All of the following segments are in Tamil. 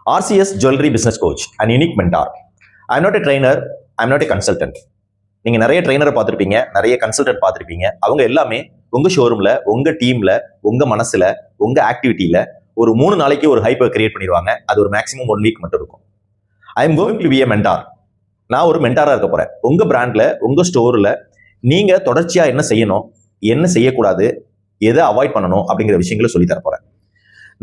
RCS Jewelry Business Coach, an unique mentor. I'm not a trainer, I'm not a consultant. நீங்க நிறைய ட்ரெயினரை பார்த்துருப்பீங்க, நிறைய கன்சல்டன்ட் பார்த்துருப்பீங்க. அவங்க எல்லாமே உங்க ஷோரூம்ல, உங்க டீம்ல, உங்க மனசுல, உங்க ஆக்டிவிட்டியில ஒரு 3 நாளைக்கு ஒரு ஹைப்பை கிரியேட் பண்ணிடுவாங்க. அது ஒரு மேக்ஸிமம் 1 வீக் மட்டும் இருக்கும். I am going to be a mentor. நான் ஒரு மென்டாரா இருக்க போறேன். உங்க பிராண்ட்ல, உங்க ஸ்டோர்ல நீங்க தொடர்ச்சியா என்ன செய்யணும், என்ன செய்யக்கூடாது, எதை அவாய்ட் பண்ணணும் அப்படிங்கிற விஷயங்களை சொல்லி தர போறேன்.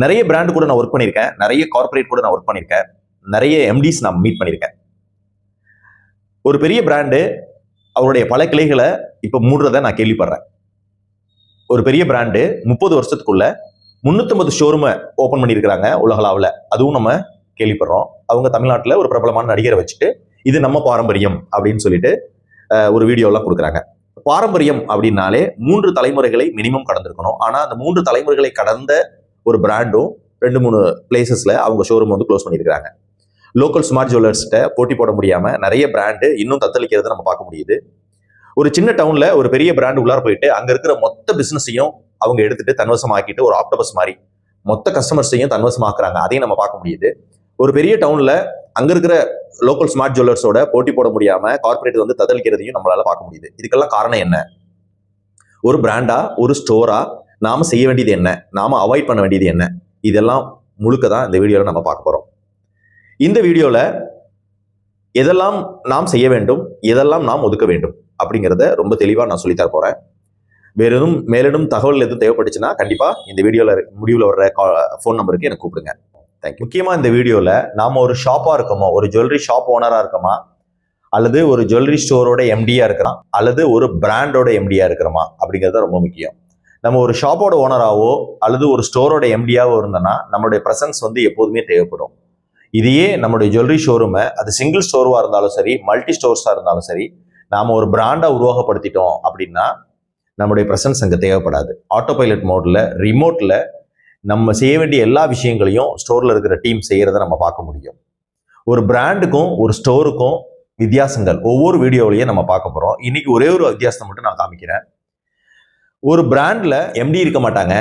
நிறைய பிராண்ட் கூட நான் ஒர்க் பண்ணியிருக்கேன், நிறைய கார்பரேட் கூட நான் ஒர்க் பண்ணியிருக்கேன், நிறைய எம்டிஸ் நான் மீட் பண்ணியிருக்கேன். ஒரு பெரிய பிராண்டு அவருடைய பல கிளைகளை இப்போ மூடுறதை நான் கேள்விப்படுறேன். ஒரு பெரிய பிராண்டு 30 வருஷத்துக்குள்ள 350 ஷோரூமை ஓப்பன் பண்ணியிருக்கிறாங்க உலகளாவில். அதுவும் நம்ம கேள்விப்படுறோம். அவங்க தமிழ்நாட்டில் ஒரு பிரபலமான நடிகரை வச்சுட்டு இது நம்ம பாரம்பரியம் அப்படின்னு சொல்லிட்டு ஒரு வீடியோலாம் கொடுக்குறாங்க. பாரம்பரியம் அப்படின்னாலே 3 தலைமுறைகளை மினிமம் கடந்திருக்கணும். ஆனால் அந்த 3 தலைமுறைகளை கடந்த ஒரு பிராண்டும் 2-3 பிளேசஸ்ல அவங்க ஷோரூம் வந்து க்ளோஸ் பண்ணியிருக்காங்க. லோக்கல் ஸ்மார்ட் ஜுவல்லர்ஸ்கிட்ட போட்டி போட முடியாம நிறைய பிராண்டு இன்னும் தத்தளிக்கிறத நம்ம பார்க்க முடியுது. ஒரு சின்ன டவுன்ல ஒரு பெரிய பிராண்டு உள்ளார போயிட்டு அங்க இருக்கிற மொத்த பிசினஸையும் அவங்க எடுத்துட்டு தன்வசமாக்கிட்டு ஒரு ஆக்டோபஸ் மாதிரி மொத்த கஸ்டமர்ஸையும் தன்வசமாக்குறாங்க. அதையும் நம்ம பார்க்க முடியுது. ஒரு பெரிய டவுன்ல அங்க இருக்கிற லோக்கல் ஸ்மார்ட் ஜுவல்லர்ஸோட போட்டி போட முடியாம கார்பரேட் வந்து தத்தளிக்கிறதையும் நம்மளால பார்க்க முடியுது. இதுக்கெல்லாம் காரணம் என்ன? ஒரு பிராண்டா, ஒரு ஸ்டோரா நாம செய்ய வேண்டியது என்ன, நாம அவாய்ட் பண்ண வேண்டியது என்ன, இதெல்லாம் முழுக்க தான் இந்த வீடியோல நம்ம பார்க்க போறோம். இந்த வீடியோல எதெல்லாம் நாம் செய்ய வேண்டும், எதெல்லாம் நாம் ஒதுக்க வேண்டும் அப்படிங்கிறத ரொம்ப தெளிவா நான் சொல்லித்தர போறேன். வேற எதுவும் மேலும் தகவல் எதுவும் தேவைப்பட்டுச்சுன்னா கண்டிப்பா இந்த வீடியோல முடிவில் வர்ற ஃபோன் நம்பருக்கு எனக்கு கூப்பிடுங்க. தேங்க்யூ. முக்கியமா இந்த வீடியோல நாம ஒரு ஷாப்பா இருக்கோமா, ஒரு ஜுவல்லரி ஷாப் ஓனரா இருக்கோமா, அல்லது ஒரு ஜுவல்லரி ஸ்டோரோட எம்டியா இருக்கிறோம், அல்லது ஒரு பிராண்டோட எம்டியா இருக்கிறோமா அப்படிங்கிறது ரொம்ப முக்கியம். நம்ம ஒரு ஷாப்போட ஓனராவோ அல்லது ஒரு ஸ்டோரோட எம்டியாவோ இருந்தோம்னா நம்மளுடைய ப்ரெசன்ஸ் வந்து எப்போதுமே தேவைப்படும். இதையே நம்மளுடைய ஜுவல்லரி ஷோரூமை அது சிங்கிள் ஸ்டோர்வா இருந்தாலும் சரி, மல்டி ஸ்டோர்ஸா இருந்தாலும் சரி, நாம ஒரு பிராண்டா உருவாக்கப்படுத்திட்டோம் அப்படின்னா நம்மளுடைய ப்ரெசன்ஸ் அங்கே தேவைப்படாது. ஆட்டோ பைலட் மோட்ல, ரிமோட்ல நம்ம செய்ய வேண்டிய எல்லா விஷயங்களையும் ஸ்டோர்ல இருக்கிற டீம் செய்யறதை நம்ம பார்க்க முடியும். ஒரு பிராண்டுக்கும் ஒரு ஸ்டோருக்கும் வித்தியாசங்கள் ஒவ்வொரு வீடியோவிலையும் நம்ம பார்க்க போறோம். இன்னைக்கு ஒரே ஒரு வித்தியாசத்தை மட்டும் நான் காமிக்கிறேன். ஒரு பிராண்ட்ல எம்டி இருக்க மாட்டாங்க,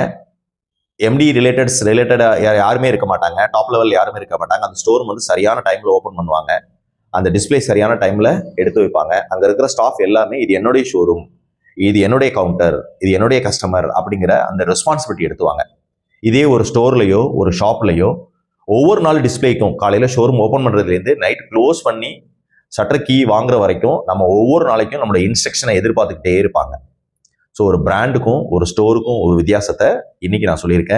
எம்டி ரிலேட்டடா யாருமே இருக்க மாட்டாங்க, டாப் லெவல் யாருமே இருக்க மாட்டாங்க. அந்த ஸ்டோர் வந்து சரியான டைம்ல ஓப்பன் பண்ணுவாங்க, அந்த டிஸ்பிளே சரியான டைம்ல எடுத்து வைப்பாங்க. அங்க இருக்கிற ஸ்டாஃப் எல்லாமே இது என்னுடைய ஷோரூம், இது என்னுடைய கவுண்டர், இது என்னுடைய கஸ்டமர் அப்படிங்கிற அந்த ரெஸ்பான்சிபிலிட்டி எடுத்துவாங்க. இதே ஒரு ஸ்டோர்லயோ ஒரு ஷாப்லயோ ஒவ்வொரு நாள் டிஸ்பிளேக்கும் காலையில ஷோரூம் ஓப்பன் பண்றதுலேருந்து நைட் க்ளோஸ் பண்ணி ஷட்டர் கீ வாங்குற வரைக்கும் நம்ம ஒவ்வொரு நாளைக்கும் நம்மளோட இன்ஸ்ட்ரக்ஷனை எதிர்பார்த்துக்கிட்டே இருப்பாங்க. ஸோ ஒரு பிராண்டுக்கும் ஒரு ஸ்டோருக்கும் ஒரு வித்தியாசத்தை இன்னைக்கு நான் சொல்லியிருக்கேன்.